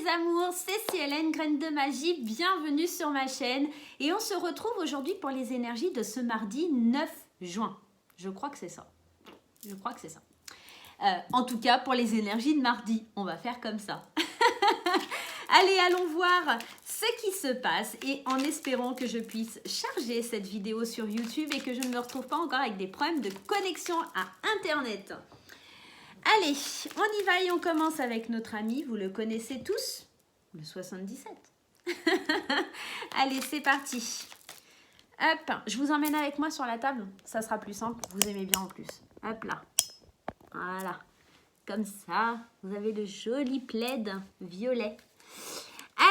mes amours, c'est CLN, Graine de Magie, bienvenue sur ma chaîne. Et on se retrouve aujourd'hui pour les énergies de ce mardi 9 juin. Je crois que c'est ça. En tout cas, pour les énergies de mardi, on va faire comme ça. Allez, allons voir ce qui se passe et en espérant que je puisse charger cette vidéo sur YouTube et que je ne me retrouve pas encore avec des problèmes de connexion à Internet. Allez, on y va et on commence avec notre ami, vous le connaissez tous, le 77. Allez, c'est parti. Hop, je vous emmène avec moi sur la table, ça sera plus simple, vous aimez bien en plus. Hop là, voilà, comme ça, vous avez le joli plaid violet.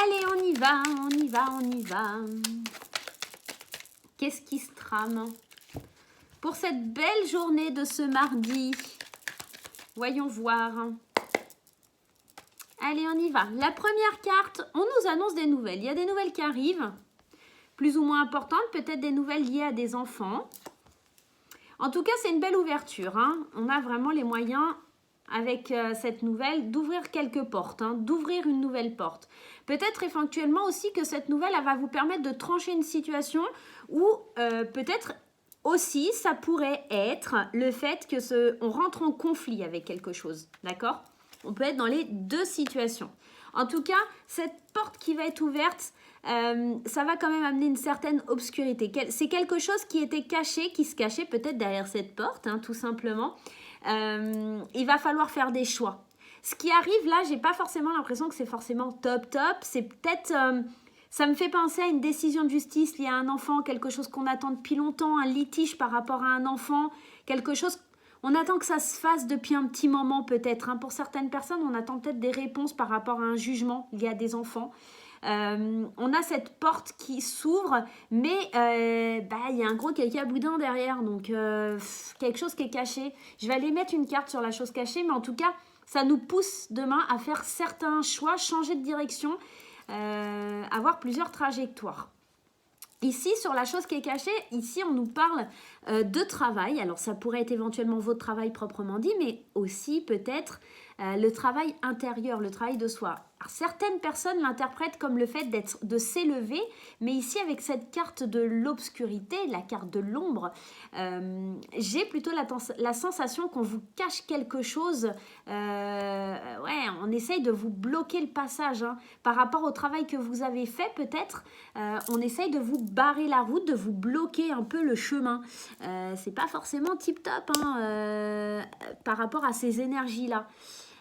Allez, on y va, on y va, on y va. Qu'est-ce qui se trame pour cette belle journée de ce mardi? Voyons voir. Allez, on y va. La première carte, on nous annonce des nouvelles. Il y a des nouvelles qui arrivent, plus ou moins importantes, peut-être des nouvelles liées à des enfants. En tout cas, c'est une belle ouverture, hein. On a vraiment les moyens, avec cette nouvelle, d'ouvrir quelques portes, hein, d'ouvrir une nouvelle porte. Peut-être éventuellement aussi que cette nouvelle, elle va vous permettre de trancher une situation ou peut-être... Aussi, ça pourrait être le fait que on rentre en conflit avec quelque chose, d'accord? On peut être dans les deux situations. En tout cas, cette porte qui va être ouverte, ça va quand même amener une certaine obscurité. C'est quelque chose qui était caché, qui se cachait peut-être derrière cette porte, hein, tout simplement. Il va falloir faire des choix. Ce qui arrive là, j'ai pas forcément l'impression que c'est forcément top. C'est peut-être... ça me fait penser à une décision de justice liée à un enfant, quelque chose qu'on attend depuis longtemps, un litige par rapport à un enfant, quelque chose, on attend que ça se fasse depuis un petit moment peut-être. Hein. Pour certaines personnes, on attend peut-être des réponses par rapport à un jugement lié à des enfants. On a cette porte qui s'ouvre, mais il y a un gros caca boudin derrière, donc quelque chose qui est caché. Je vais aller mettre une carte sur la chose cachée, mais en tout cas, ça nous pousse demain à faire certains choix, changer de direction, avoir plusieurs trajectoires. Ici, sur la chose qui est cachée, ici, on nous parle de travail. Alors, ça pourrait être éventuellement votre travail proprement dit, mais aussi peut-être le travail intérieur, le travail de soi. Alors, certaines personnes l'interprètent comme le fait de s'élever, mais ici, avec cette carte de l'obscurité, la carte de l'ombre, j'ai plutôt la sensation qu'on vous cache quelque chose. On essaye de vous bloquer le passage. Hein. Par rapport au travail que vous avez fait, peut-être, on essaye de vous barrer la route, de vous bloquer un peu le chemin. C'est pas forcément tip-top hein, par rapport à ces énergies-là.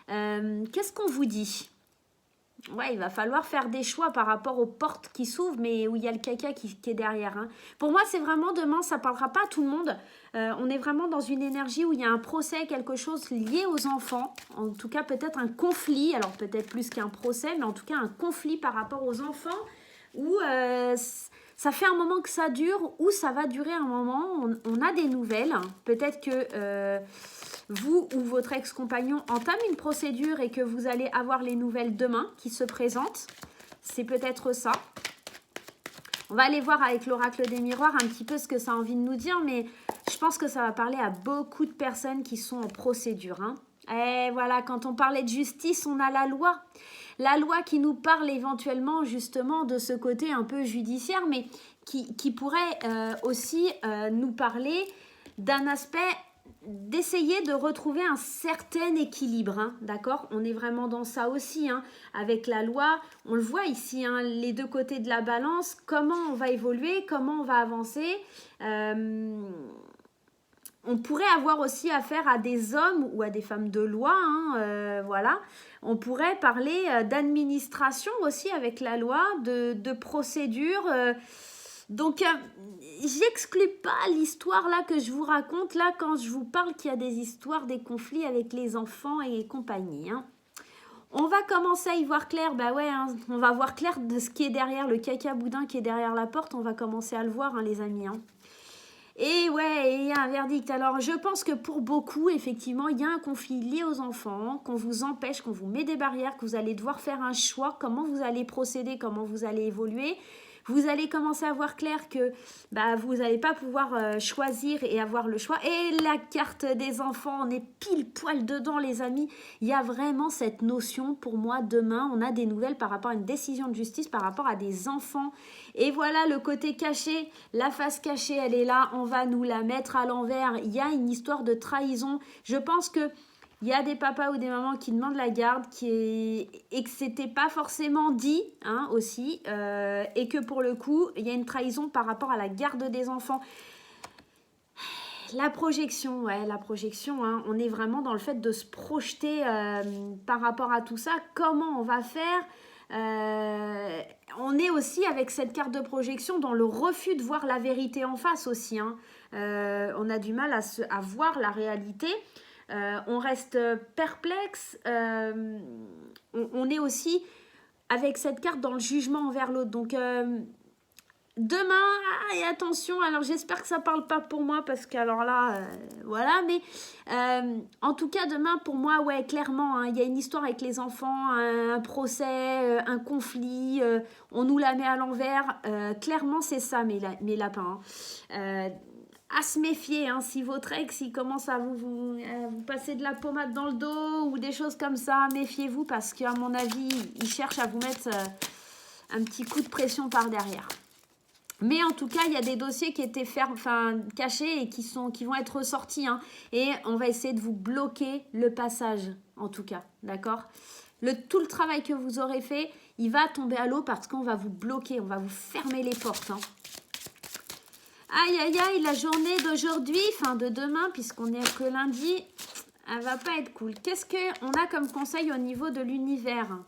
Qu'est-ce qu'on vous dit ? Ouais, il va falloir faire des choix par rapport aux portes qui s'ouvrent, mais où il y a le caca qui est derrière. Hein. Pour moi, c'est vraiment demain, ça ne parlera pas à tout le monde. On est vraiment dans une énergie où il y a un procès, quelque chose lié aux enfants. En tout cas, peut-être un conflit. Alors, peut-être plus qu'un procès, mais en tout cas, un conflit par rapport aux enfants où ça fait un moment que ça dure, ou ça va durer un moment. On a des nouvelles. Peut-être que... vous ou votre ex-compagnon entame une procédure et que vous allez avoir les nouvelles demain qui se présentent. C'est peut-être ça. On va aller voir avec l'oracle des miroirs un petit peu ce que ça a envie de nous dire, mais je pense que ça va parler à beaucoup de personnes qui sont en procédure. Hein. Et voilà, quand on parlait de justice, on a la loi. La loi qui nous parle éventuellement justement de ce côté un peu judiciaire, mais qui pourrait aussi nous parler d'un aspect... d'essayer de retrouver un certain équilibre, hein, d'accord? On est vraiment dans ça aussi, hein, avec la loi. On le voit ici, hein, les deux côtés de la balance, comment on va évoluer, comment on va avancer. On pourrait avoir aussi affaire à des hommes ou à des femmes de loi, hein, voilà. On pourrait parler d'administration aussi avec la loi, de procédure. Donc, j'exclus pas l'histoire là que je vous raconte là quand je vous parle qu'il y a des histoires, des conflits avec les enfants et compagnie. Hein. On va commencer à y voir clair, bah ouais, hein, on va voir clair de ce qui est derrière le caca boudin qui est derrière la porte, on va commencer à le voir hein, les amis. Hein. Et ouais, il y a un verdict. Alors, je pense que pour beaucoup, effectivement, il y a un conflit lié aux enfants, qu'on vous empêche, qu'on vous met des barrières, que vous allez devoir faire un choix, comment vous allez procéder, comment vous allez évoluer. Vous allez commencer à voir clair que vous n'allez pas pouvoir choisir et avoir le choix. Et la carte des enfants, on est pile poil dedans les amis. Il y a vraiment cette notion pour moi, demain, on a des nouvelles par rapport à une décision de justice, par rapport à des enfants. Et voilà le côté caché, la face cachée, elle est là, on va nous la mettre à l'envers. Il y a une histoire de trahison. Je pense que il y a des papas ou des mamans qui demandent la garde et que c'était pas forcément dit aussi et que pour le coup, il y a une trahison par rapport à la garde des enfants. La projection, on est vraiment dans le fait de se projeter par rapport à tout ça. Comment on va faire on est aussi avec cette carte de projection dans le refus de voir la vérité en face aussi. On a du mal à voir la réalité. On reste perplexe, on est aussi avec cette carte dans le jugement envers l'autre. Donc demain, et attention, alors j'espère que ça parle pas pour moi parce que alors là, voilà, mais en tout cas demain pour moi, ouais, clairement, il y a une histoire avec les enfants, un procès, un conflit, on nous la met à l'envers, clairement c'est ça mes lapins. À se méfier, si votre ex il commence à vous passer de la pommade dans le dos ou des choses comme ça, méfiez-vous parce qu'à mon avis, il cherche à vous mettre un petit coup de pression par derrière. Mais en tout cas, il y a des dossiers qui étaient cachés et qui vont être ressortis. Et on va essayer de vous bloquer le passage, en tout cas, d'accord ? Tout le travail que vous aurez fait, il va tomber à l'eau parce qu'on va vous bloquer, on va vous fermer les portes, Aïe, aïe, aïe, la journée d'aujourd'hui, de demain, puisqu'on est que lundi, elle va pas être cool. Qu'est-ce qu'on a comme conseil au niveau de l'univers ?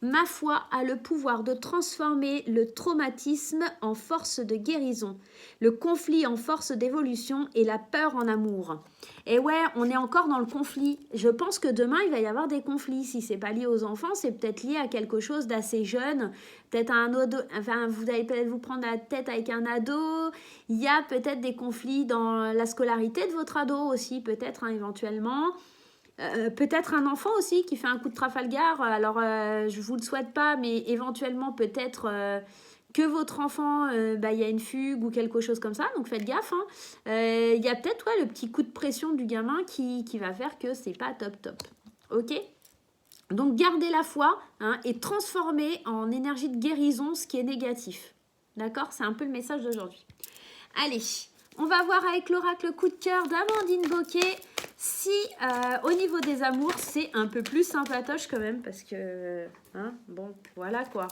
Ma foi a le pouvoir de transformer le traumatisme en force de guérison, le conflit en force d'évolution et la peur en amour. Et ouais, on est encore dans le conflit. Je pense que demain, il va y avoir des conflits. Si c'est pas lié aux enfants, c'est peut-être lié à quelque chose d'assez jeune. Peut-être à un ado, vous allez peut-être vous prendre la tête avec un ado. Il y a peut-être des conflits dans la scolarité de votre ado aussi, peut-être éventuellement. Peut-être un enfant aussi qui fait un coup de Trafalgar. Alors, je ne vous le souhaite pas, mais éventuellement, peut-être que votre enfant, il y a une fugue ou quelque chose comme ça. Donc, faites gaffe. Il y a peut-être le petit coup de pression du gamin qui va faire que c'est pas top. OK ? Donc, gardez la foi et transformez en énergie de guérison ce qui est négatif. D'accord ? C'est un peu le message d'aujourd'hui. Allez, on va voir avec l'oracle coup de cœur d'Amandine Bocquet si au niveau des amours c'est un peu plus sympatoche quand même parce que bon voilà quoi,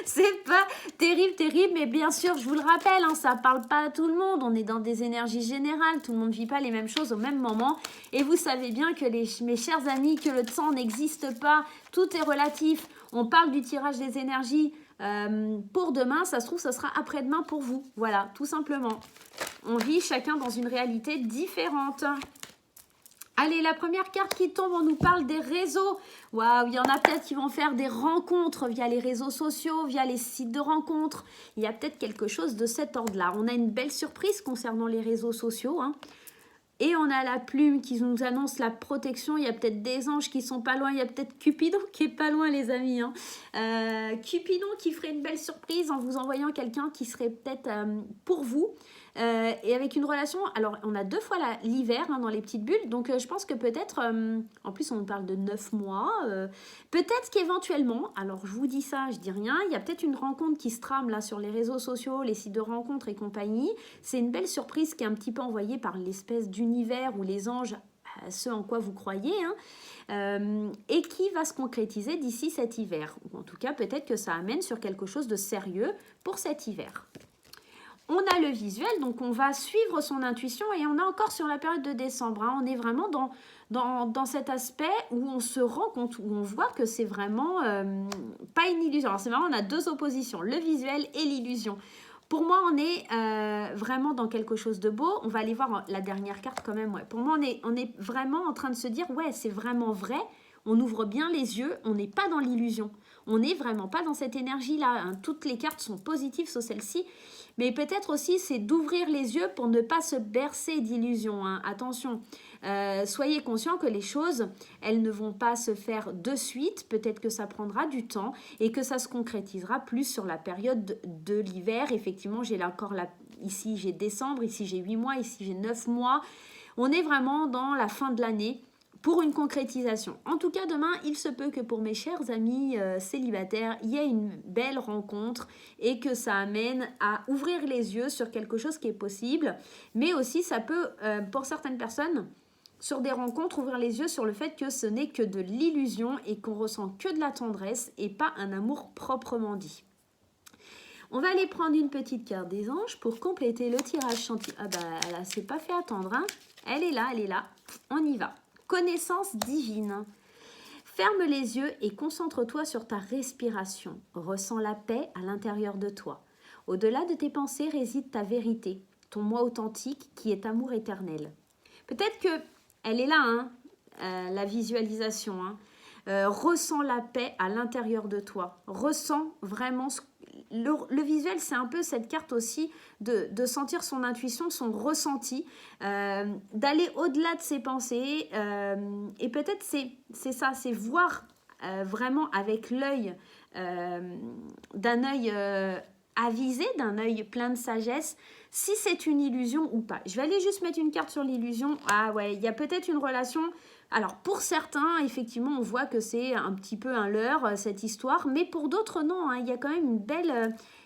c'est pas terrible, mais bien sûr je vous le rappelle, ça parle pas à tout le monde, on est dans des énergies générales, tout le monde vit pas les mêmes choses au même moment et vous savez bien que mes chers amis que le temps n'existe pas, tout est relatif. On parle du tirage des énergies pour demain, ça se trouve, ça sera après-demain pour vous. Voilà, tout simplement. On vit chacun dans une réalité différente. Allez, la première carte qui tombe, on nous parle des réseaux. Waouh, il y en a peut-être qui vont faire des rencontres via les réseaux sociaux, via les sites de rencontres. Il y a peut-être quelque chose de cet ordre-là. On a une belle surprise concernant les réseaux sociaux, Et on a la plume qui nous annonce la protection. Il y a peut-être des anges qui sont pas loin. Il y a peut-être Cupidon qui est pas loin, les amis. Cupidon qui ferait une belle surprise en vous envoyant quelqu'un qui serait peut-être pour vous. Et avec une relation... Alors, on a 2 fois l'hiver dans les petites bulles. Donc, je pense que peut-être... en plus, on parle de 9 mois. Peut-être qu'éventuellement... Alors, je vous dis ça, je dis rien. Il y a peut-être une rencontre qui se trame là sur les réseaux sociaux, les sites de rencontres et compagnie. C'est une belle surprise qui est un petit peu envoyée par l'espèce d'univers ou les anges, ce en quoi vous croyez, et qui va se concrétiser d'ici cet hiver. Ou en tout cas, peut-être que ça amène sur quelque chose de sérieux pour cet hiver. On a le visuel, donc on va suivre son intuition et on est encore sur la période de décembre. On est vraiment dans cet aspect où on se rend compte, où on voit que c'est vraiment pas une illusion. Alors c'est marrant, on a 2 oppositions, le visuel et l'illusion. Pour moi, on est vraiment dans quelque chose de beau. On va aller voir la dernière carte quand même. Ouais. Pour moi, on est vraiment en train de se dire, ouais, c'est vraiment vrai. On ouvre bien les yeux, on n'est pas dans l'illusion. On n'est vraiment pas dans cette énergie-là. Toutes les cartes sont positives, sauf celle-ci. Mais peut-être aussi, c'est d'ouvrir les yeux pour ne pas se bercer d'illusions. Attention, soyez conscient que les choses, elles ne vont pas se faire de suite. Peut-être que ça prendra du temps et que ça se concrétisera plus sur la période de l'hiver. Effectivement, j'ai là encore ici j'ai décembre, ici j'ai 8 mois, ici j'ai 9 mois. On est vraiment dans la fin de l'année pour une concrétisation. En tout cas, demain, il se peut que pour mes chers amis célibataires, il y ait une belle rencontre et que ça amène à ouvrir les yeux sur quelque chose qui est possible. Mais aussi, ça peut, pour certaines personnes, sur des rencontres, ouvrir les yeux sur le fait que ce n'est que de l'illusion et qu'on ressent que de la tendresse et pas un amour proprement dit. On va aller prendre une petite carte des anges pour compléter le tirage chantier. Ah bah, elle s'est pas fait attendre, hein. Elle est là, on y va. Connaissance divine. Ferme les yeux et concentre-toi sur ta respiration. Ressens la paix à l'intérieur de toi. Au-delà de tes pensées réside ta vérité, ton moi authentique qui est amour éternel. Peut-être que elle est là, hein, la visualisation. Hein. Ressens la paix à l'intérieur de toi. Ressens vraiment le visuel, c'est un peu cette carte aussi de sentir son intuition, son ressenti, d'aller au-delà de ses pensées. Et peut-être c'est ça, c'est voir vraiment avec l'œil, d'un œil avisé, d'un œil plein de sagesse, si c'est une illusion ou pas. Je vais aller juste mettre une carte sur l'illusion. Ah ouais, il y a peut-être une relation. Alors pour certains, effectivement, on voit que c'est un petit peu un leurre, cette histoire, mais pour d'autres, non, hein, il y a quand même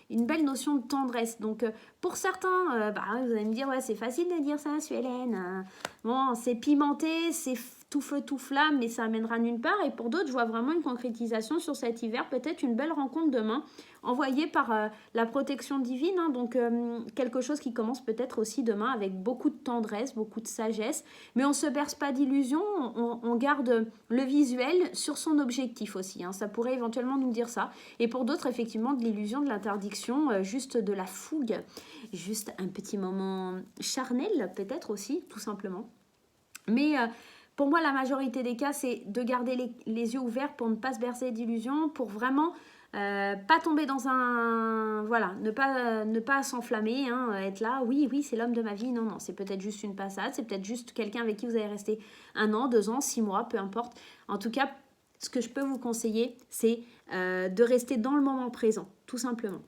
une belle notion de tendresse. Donc pour certains, vous allez me dire, ouais, c'est facile de dire ça, Suélène. Bon, c'est pimenté, c'est tout feu, tout flamme, mais ça amènera nulle part. Et pour d'autres, je vois vraiment une concrétisation sur cet hiver, peut-être une belle rencontre demain, envoyée par la protection divine. Hein, donc quelque chose qui commence peut-être aussi demain avec beaucoup de tendresse, beaucoup de sagesse, mais on ne se berce pas d'illusions, on garde le visuel sur son objectif aussi. Hein, ça pourrait éventuellement nous dire ça. Et pour d'autres, effectivement, de l'illusion, de l'interdiction, juste de la fougue, juste un petit moment charnel peut-être aussi, tout simplement. Mais pour moi, la majorité des cas, c'est de garder les yeux ouverts pour ne pas se bercer d'illusions, pour vraiment pas tomber dans un... Voilà, ne pas s'enflammer, hein, être là, oui, c'est l'homme de ma vie. Non, c'est peut-être juste une passade, c'est peut-être juste quelqu'un avec qui vous allez rester 1 an, 2 ans, 6 mois, peu importe. En tout cas, ce que je peux vous conseiller, c'est de rester dans le moment présent, tout simplement.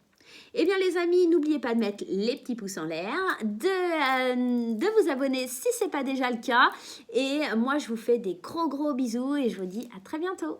Eh bien les amis, n'oubliez pas de mettre les petits pouces en l'air, de vous abonner si ce n'est pas déjà le cas. Et moi, je vous fais des gros bisous et je vous dis à très bientôt.